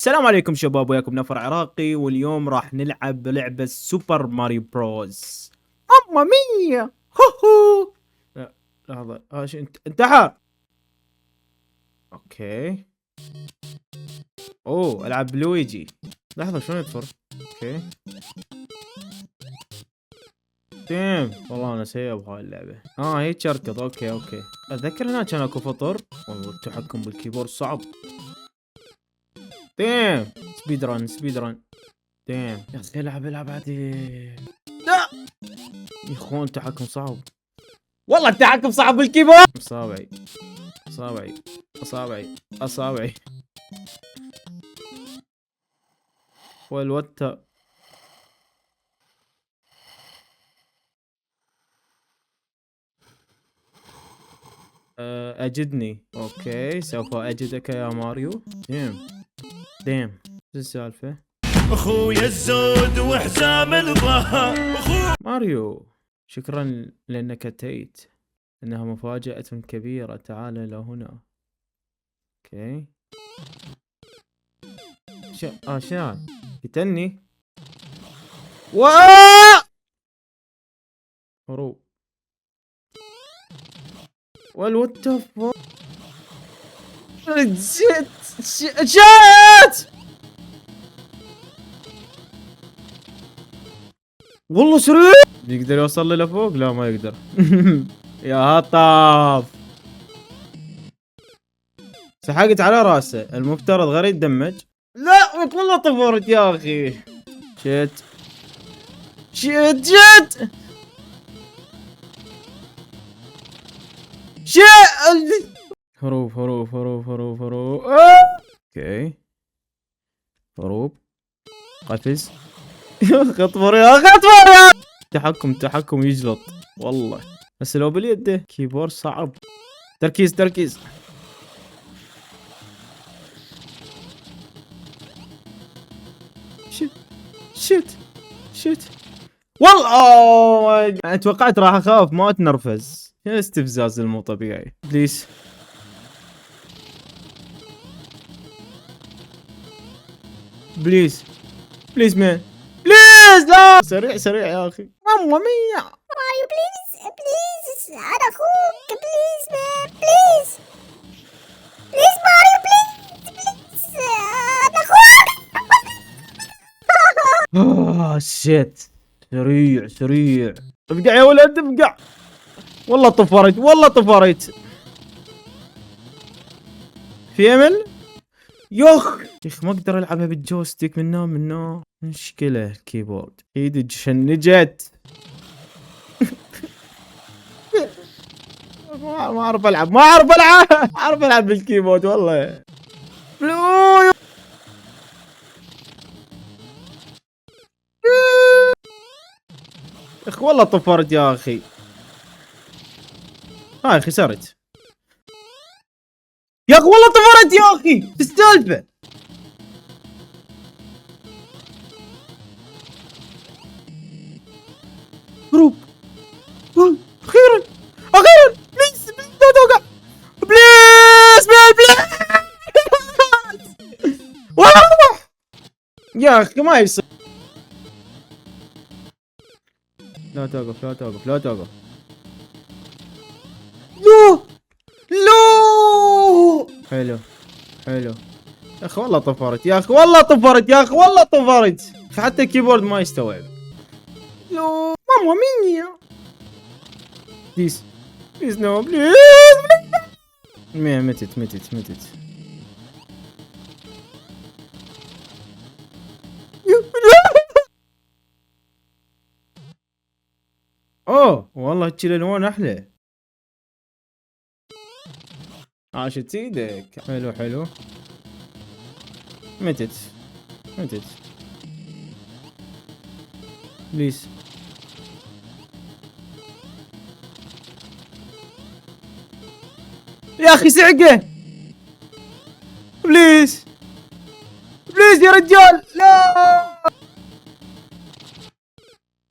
السلام عليكم شباب، وياكم نفر عراقي، واليوم راح نلعب لعبة سوبر ماريو بروز. ماما ميا هو. لا لحظة، انتحر. اوكي. اوه العب لويجي. لحظة شلون يطفر؟ اوكي. ديم والله انا سيء بهاي اللعبة. هيك اركض. اوكي. اتذكر هنا كان اكو فطر. والله التحكم بالكيبورد صعب. ديم. سبيد ران. ديم يا اخي العب عادي. لا يا اخوان التحكم صعب. والله التحكم صعب بالكيبورد. اصابعي. والوتا. اجدني. اوكي سوف اجدك يا ماريو. ديم شو السالفة؟ اخويا الزود وحسام الظهر ماريو شكرا لانك اتيت. انها مفاجأة كبيرة، تعال الى هنا. اوكي. شان قتلني. هروب. والوات جت. والله سريع. يقدر يوصل لي لفوق؟ لا ما يقدر. يا هطاف. سحقت على راسه، المفترض غير يتدمج. لا والله طفرت يا اخي. شت شت هروب. اوكي. هروب. قفز. اطفر يا اخي اطفر يا. تحكم يجلط والله. بس لو باليد كيبورد صعب. تركيز. شت والله. اوه انا توقعت راح اخاف ما اتنرفز. يا استفزاز المو طبيعي. بليز مان. بليز لا. سريع يا اخي. ماما ميا. ماريو بليز انا اخوك بليز مان بليز ماريو بليز انا اخوك. شت. سريع. ابقع يا ولد ابقع. والله طفرت. في امل. يخ ما اقدر العبها بالجوستيك منه مشكلة الكيبورد ايدي شنجت. ما اعرف العب بالكيبورد والله. بلو. اخ والله طفرت يا اخي. هاي خسرت يا اخي. والله طفرت يا اخي. شو السالفة؟ هروب. اخيرا بليز لا توقع. بليز والله يا اخي ما يصير. لا توقف. لو حلو. يا اخي والله طفرت يا اخي. حتى الكيبورد ما يستوعب. لو ماما ميا. بليز نو بليز. متت. اوه والله هتشي الالوان احلى. عاشت ايدك. حلو. متت. بليز. يا اخي سعقه. بليز يا رجال.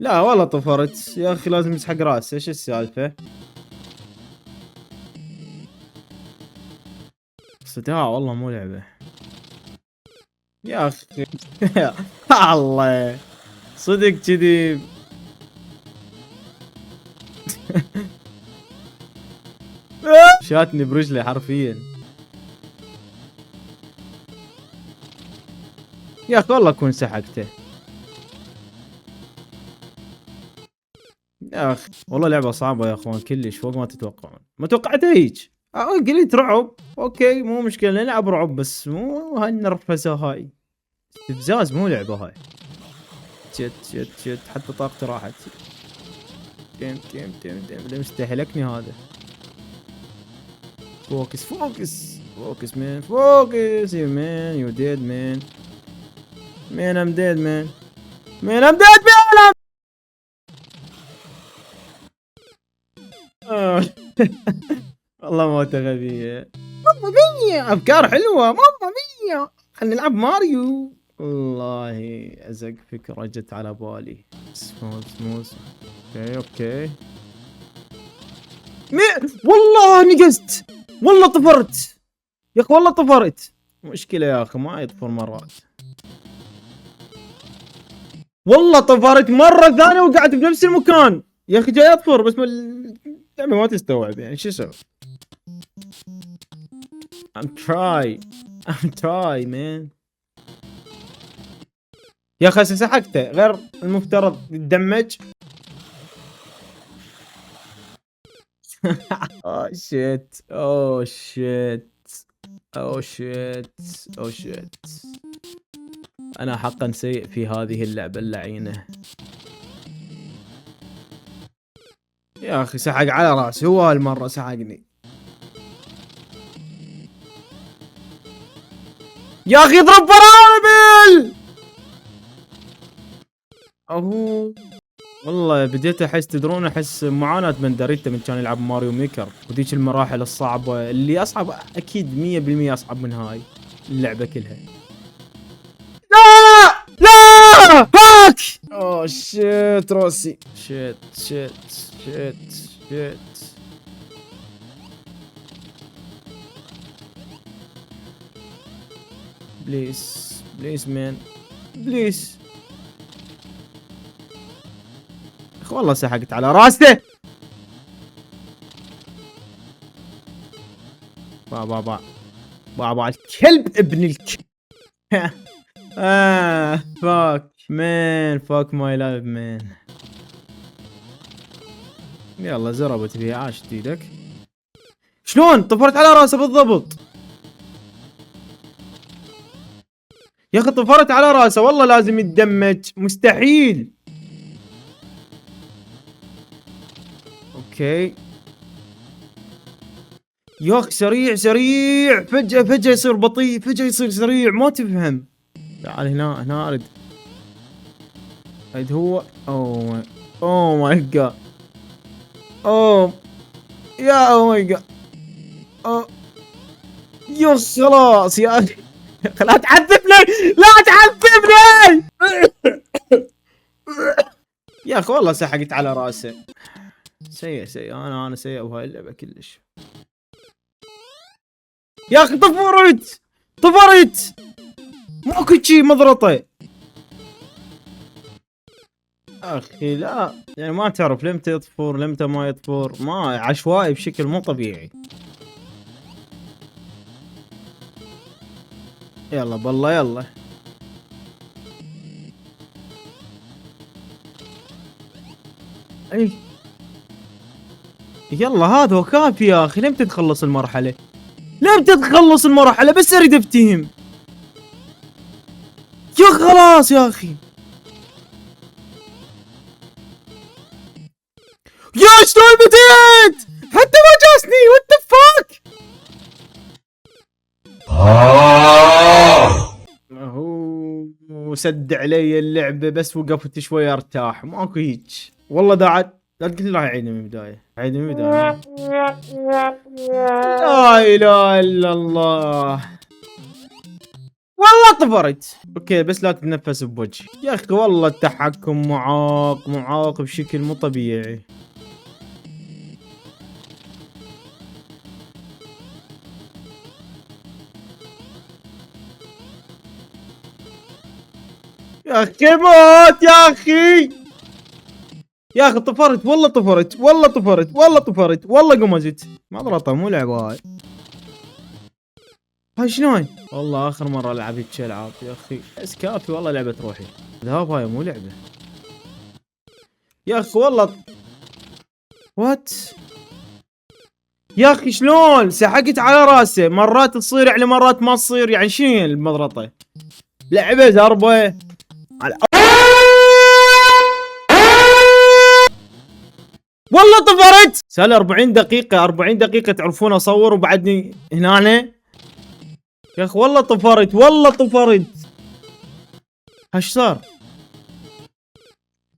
لا والله طفرت يا اخي. لازم يسحق راسه. ايش السالفه؟ صداع والله مو لعبه. يا اخي الله صدق كذي. شاتني برجلي حرفيا. يا اخي والله كون سحقته. يا اخي والله لعبة صعبة يا اخوان كلش فوق ما تتوقعون. ما توقعت هيك. قلت رعب اوكي مو مشكلة نلعب رعب بس مو هالنرفزة هاي. استفزاز مو لعبة هاي. شت حتى طاقتي راحت. تيم اللي مستهلكني هذا. فوكس مان فوكس يا مان يو ديد مان. مان ام ديد مان. والله موتة غبية. ماما مية افكار حلوة ماما مية. خلينا نلعب ماريو. والله ازق فكرة جت على بالي. سموث اوكي والله نقزت. والله طفرت يا اخي والله طفرت. مشكلة يا اخي ما يطفر مرات. والله طفرت مرة ثانية وقعدت بنفس المكان. يا اخي جاي اطفر بس اللعبة ما تستوعب يعني شو اسوي. I'm try man. يا اخي سحقته غير المفترض يتدمج. اوه شيت. انا حقا سيء في هذه اللعبة اللعينة. يا اخي سحق على راسي هو هالمرة سحقني. يا اخي اضرب فرامل. اهو والله بديت احس تدرون احس معاناة بندريتا من كان يلعب ماريو ميكر وذيك المراحل الصعبة اللي اصعب اكيد 100% اصعب من هاي اللعبة كلها. لا فاك. اوه شيت روسي. شيت بليز مان بليز. اخ والله سحقت على راسه. بابا الكلب ابن الكلب. فاك مان فاك ماي لايف مان. يلا زربت فيها عاشت ايدك. شلون طفرت على راسه بالضبط. يا اخي طفرت على راسه والله لازم يتدمج مستحيل. اوكي يا اخي سريع فجأة يصير بطيء فجأة يصير سريع ما تفهم. تعال هنا اريد هو. اوه ماي جاد. اوه ماي جاد. يا خلاص يا اخي. لا تعذبني يا اخي والله سحقت على راسه. سيء انا سيء بهاي اللعبة كلش. يا اخي طفرت ماكو شي مضرطه. اخي لا يعني ما تعرف لمتى يطفر لمتى ما يطفر ما عشوائي بشكل مو طبيعي. يلا بالله يلا. اي يلا هذا وكافي يا اخي. لمتى تخلص المرحلة بس اريد افتهم. يا خلاص يا اخي. يا شلون بديت حتى ما جاسني وات ذا فاك. هو سد علي اللعبة بس وقفت شوي ارتاح ماكو هيك والله لا تقول لي راح اعيد من البداية. لا اله الا الله. والله طفرت. اوكي بس لا تتنفس بوجهي يا اخي. والله التحكم معاق بشكل مو طبيعي. يا اخي موت يا اخي. يا اخي طفرت والله طفرت والله طفرت والله طفرت والله قمزت. مضرطة مو لعبة هاي شلون؟ والله اخر مرة العب هيك العاب يا اخي. بس كافي والله لعبة روحي. ذهاب هاي مو لعبة. يا اخي والله وات يا اخي شلون سحقت على راسه. مرات تصير يعني مرات ما تصير. يعني شنو المضرطة؟ لعبة زربة والله طفرت. سال 40 دقيقة 40 دقيقة تعرفون اصور وبعدني هنا. يا اخي والله طفرت والله طفرت. ايش صار؟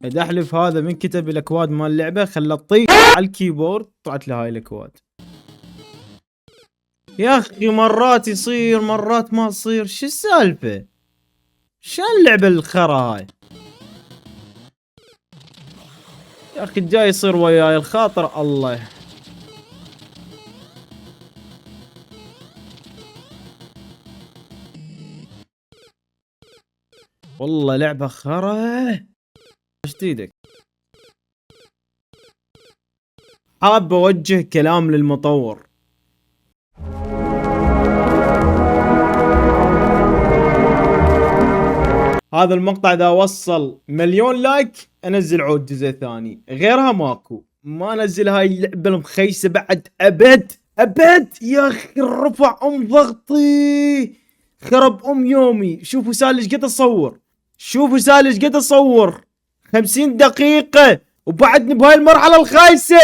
بدي احلف هذا من كتب الاكواد مال اللعبة خلى تطيح على الكيبورد طلعت له هاي الاكواد. يا اخي مرات يصير مرات ما يصير. شو السالفة؟ شو اللعبة الخرا هاي؟ يا اخي الجاي يصير وياي الخاطر الله. والله لعبة خرا. ايش ايدك؟ حاب اوجه كلام للمطور. هذا المقطع اذا وصل 1,000,000 لايك انزل عود جزء ثاني. غيرها ماكو. ما انزل هاي اللعبة المخيسة بعد ابد ابد. يا اخي رفع ضغطي. خرب يومي. شوفوا سالي ايش قد اصور. شوفوا سالي ايش قد اصور. 50 دقيقة وبعدني بهاي المرحلة الخايسة.